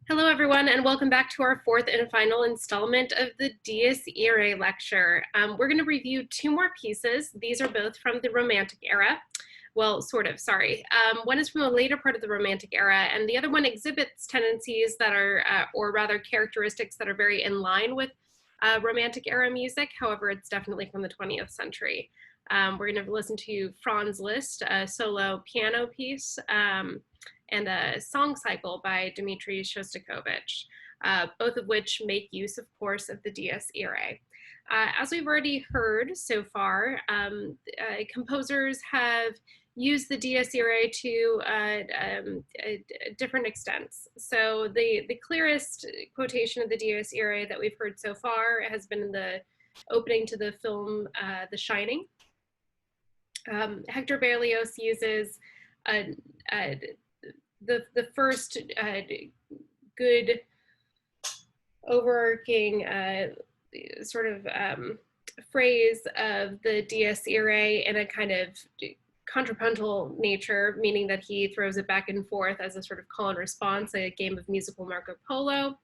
Hello, everyone, and welcome back to our fourth and final installment of the Dies Irae lecture. We're going to review two more pieces. These are both from the Romantic era. Well, sort of, sorry. One is from a later part of the Romantic era, and the other one exhibits tendencies that are, or rather characteristics that are very in line with Romantic era music. However, it's definitely from the 20th century. We're going to listen to Franz Liszt, a solo piano piece, and a song cycle by Dmitri Shostakovich, both of which make use, of course, of the Dies Irae. As we've already heard so far, composers have used the Dies Irae to different extents. So the clearest quotation of the Dies Irae that we've heard so far has been in the opening to the film The Shining. Hector Berlioz uses the first good overarching sort of phrase of the Dies Irae in a kind of contrapuntal nature, meaning that he throws it back and forth as a sort of call and response, a game of musical Marco Polo.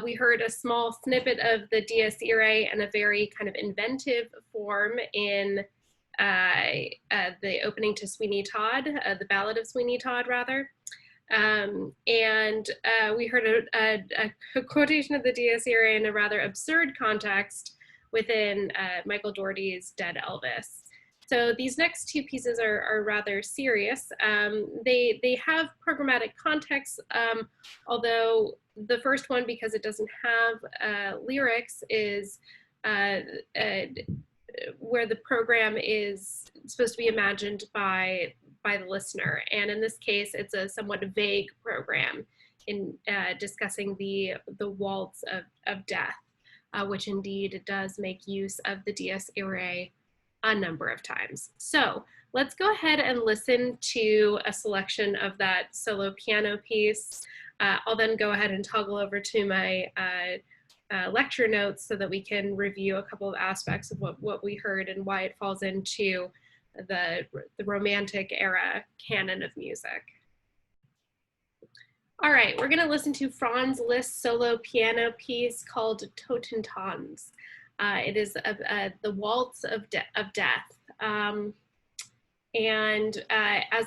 We heard a small snippet of the Dies Irae in a very kind of inventive form in the opening to Sweeney Todd, the Ballad of Sweeney Todd, rather. We heard a quotation of the Dies Irae in a rather absurd context within Michael Dougherty's Dead Elvis. So these next two pieces are rather serious. They have programmatic context, although the first one, because it doesn't have lyrics, is where the program is supposed to be imagined by the listener. And in this case, it's a somewhat vague program in discussing the waltz of death, which indeed does make use of the Dies Irae a number of times. So let's go ahead and listen to a selection of that solo piano piece. I'll then go ahead and toggle over to my lecture notes so that we can review a couple of aspects of what we heard and why it falls into the Romantic era canon of music. All right, we're going to listen to Franz Liszt's solo piano piece called Totentanz. It is the waltz of death. As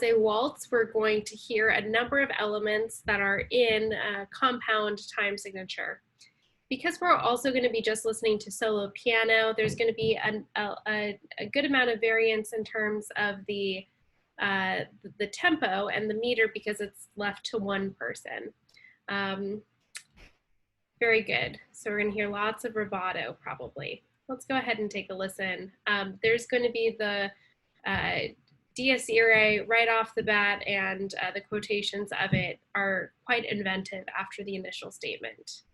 a waltz, we're going to hear a number of elements that are in compound time signature. Because we're also going to be just listening to solo piano, there's going to be a good amount of variance in terms of the tempo and the meter because it's left to one person. Very good. So we're going to hear lots of rubato probably. Let's go ahead and take a listen. There's going to be the Dies Irae right off the bat, and the quotations of it are quite inventive after the initial statement.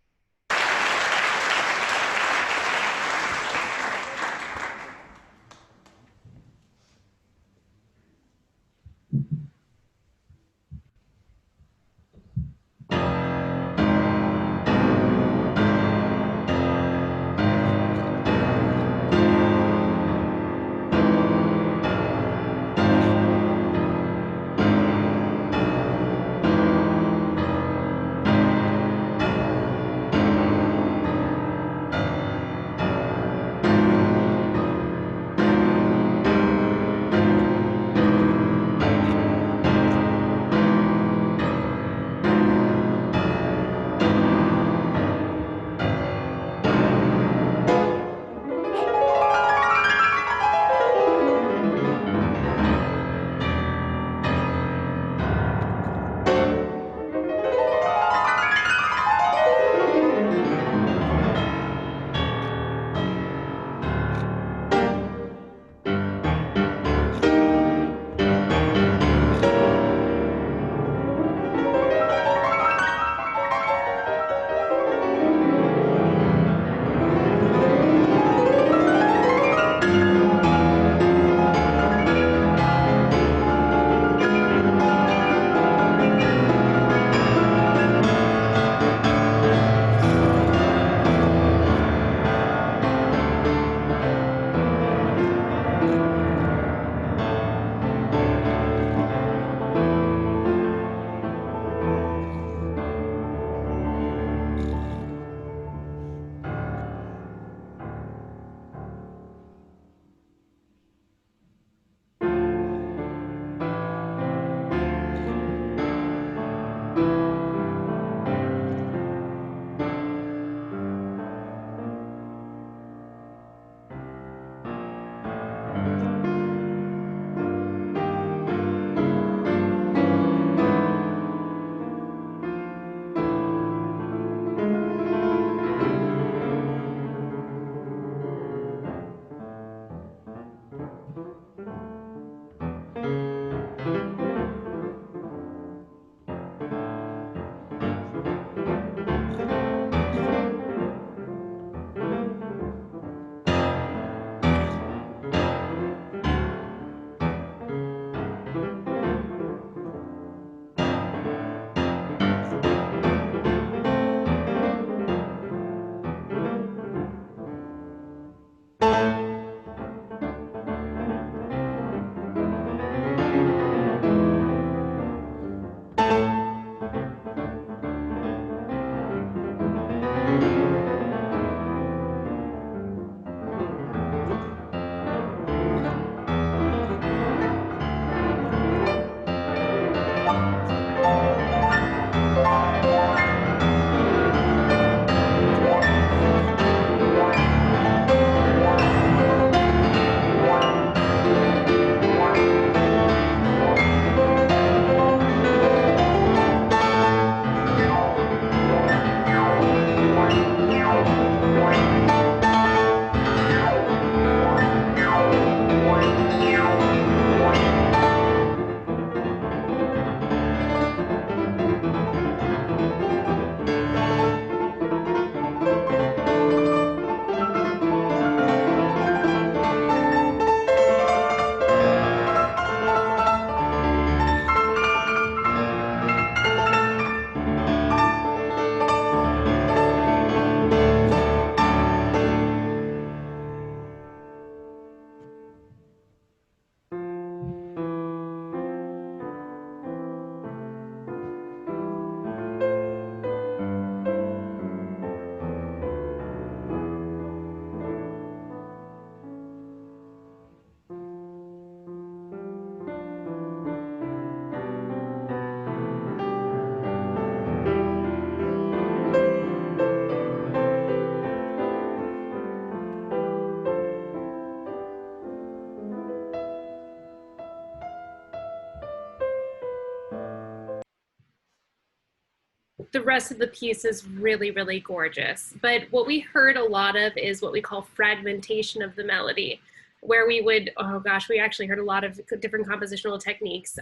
The rest of the piece is really, really gorgeous. But what we heard a lot of is what we call fragmentation of the melody, where we would, oh gosh, we actually heard a lot of different compositional techniques.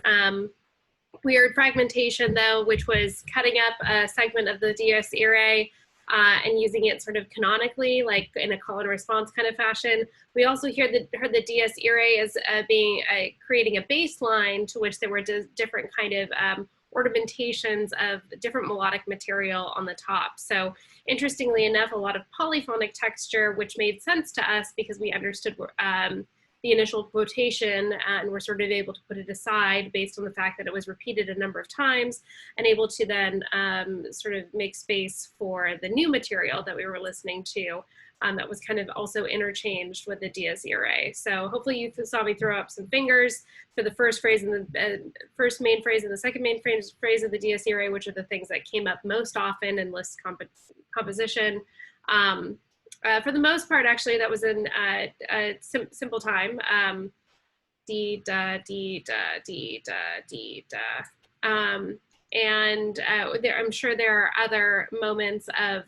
We heard fragmentation though, which was cutting up a segment of the dies irae and using it sort of canonically, like in a call and response kind of fashion. We also heard the dies irae as being creating a bass line to which there were different kind of ornamentations of different melodic material on the top. So interestingly enough, a lot of polyphonic texture, which made sense to us because we understood the initial quotation and we're sort of able to put it aside based on the fact that it was repeated a number of times and able to then sort of make space for the new material that we were listening to that was kind of also interchanged with the dies irae. So hopefully you saw me throw up some fingers for the first phrase and the first main phrase and the second main phrase of the dies irae, which are the things that came up most often in Liszt's composition. For the most part, actually, that was in a simple time. D, da, D, da, D, da, D, da. And I'm sure there are other moments of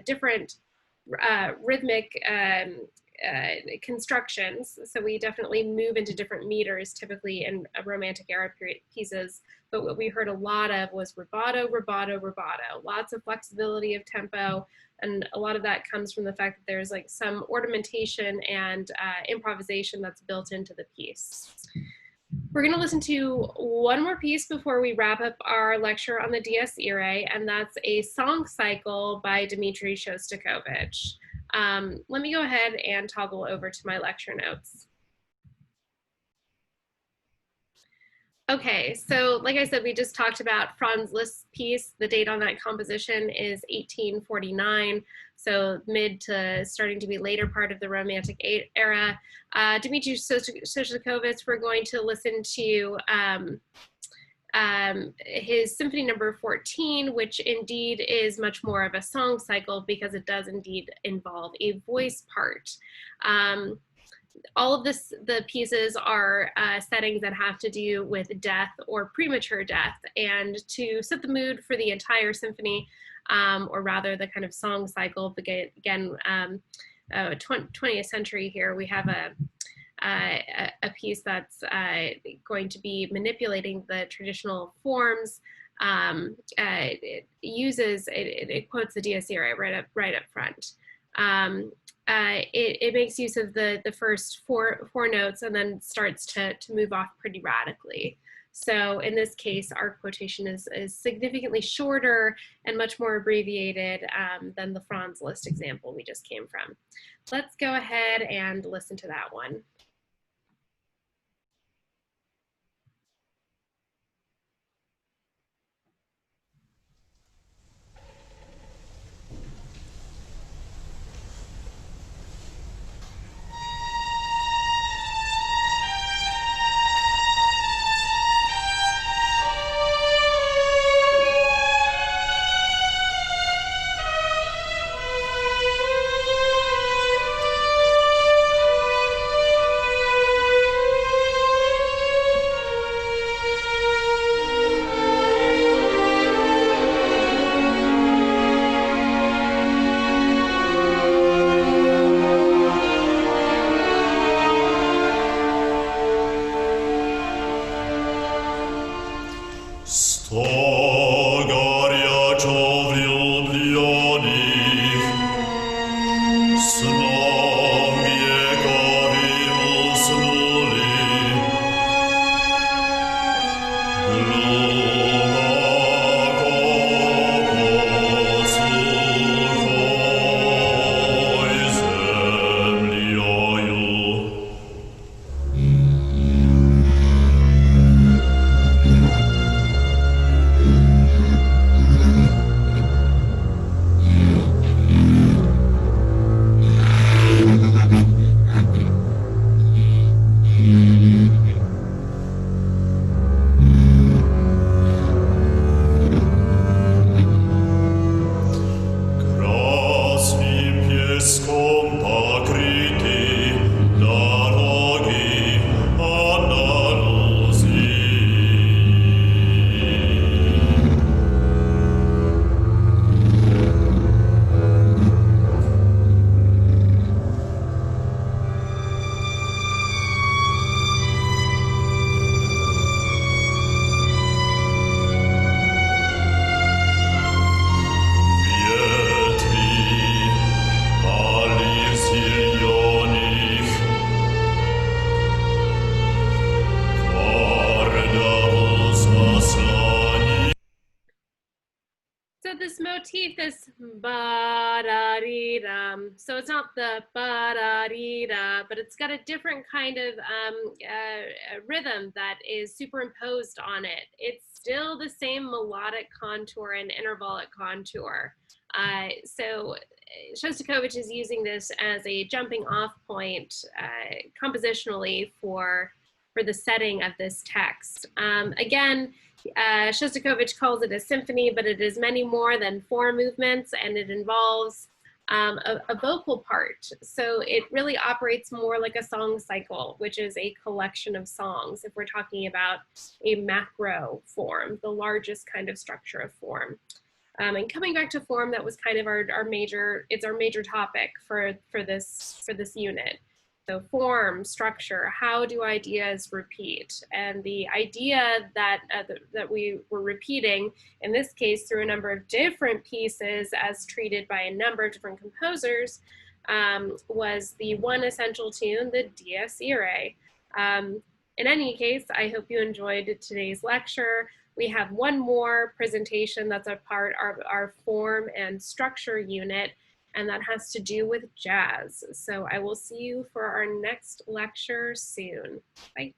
different rhythmic constructions. So we definitely move into different meters, typically in Romantic era period pieces. But what we heard a lot of was rubato, rubato, rubato, lots of flexibility of tempo. And a lot of that comes from the fact that there's like some ornamentation and improvisation that's built into the piece. We're going to listen to one more piece before we wrap up our lecture on the dies irae, and that's a song cycle by Dmitri Shostakovich. Let me go ahead and toggle over to my lecture notes. Okay, so like I said, we just talked about Franz Liszt's piece. The date on that composition is 1849, so mid to starting to be later part of the Romantic era. Dmitri Shostakovich, we're going to listen to his Symphony Number 14, which indeed is much more of a song cycle because it does indeed involve a voice part. All of the pieces are settings that have to do with death or premature death. And to set the mood for the entire symphony, or rather the kind of song cycle, again, 20th century here, we have a piece that's going to be manipulating the traditional forms. It quotes the Dies Irae right up front. It makes use of the first four notes and then starts to move off pretty radically. So in this case, our quotation is significantly shorter and much more abbreviated than the Franz Liszt example we just came from. Let's go ahead and listen to that one. This motif, this ba-da-dee-dum, so it's not the ba-da-dee-da, but it's got a different kind of rhythm that is superimposed on it. It's still the same melodic contour and intervallic contour. So Shostakovich is using this as a jumping off point compositionally for the setting of this text. Again, Shostakovich calls it a symphony, but it is many more than 4 movements, and it involves a vocal part. So it really operates more like a song cycle, which is a collection of songs, if we're talking about a macro form, the largest kind of structure of form. And coming back to form, that was kind of our major topic for this unit. So form, structure, how do ideas repeat? And the idea that we were repeating, in this case through a number of different pieces as treated by a number of different composers, was the one essential tune, the Dies Irae. In any case, I hope you enjoyed today's lecture. We have one more presentation that's a part of our form and structure unit, and that has to do with jazz. So I will see you for our next lecture soon. Bye.